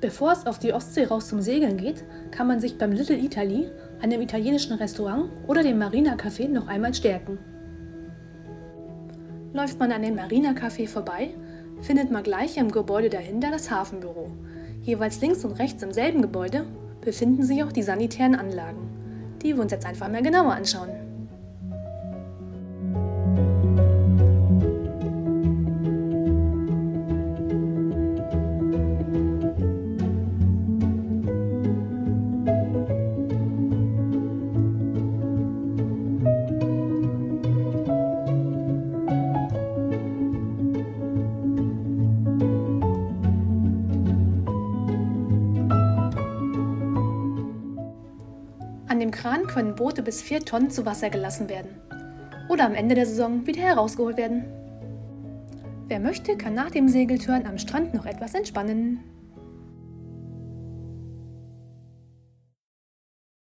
Bevor es auf die Ostsee raus zum Segeln geht, kann man sich beim Little Italy, einem italienischen Restaurant oder dem Marina Café noch einmal stärken. Läuft man an den Marina Café vorbei, findet man gleich im Gebäude dahinter das Hafenbüro. Jeweils links und rechts im selben Gebäude befinden sich auch die sanitären Anlagen, die wir uns jetzt einfach mal genauer anschauen. An dem Kran können Boote bis 4 Tonnen zu Wasser gelassen werden oder am Ende der Saison wieder herausgeholt werden. Wer möchte, kann nach dem Segeltouren am Strand noch etwas entspannen.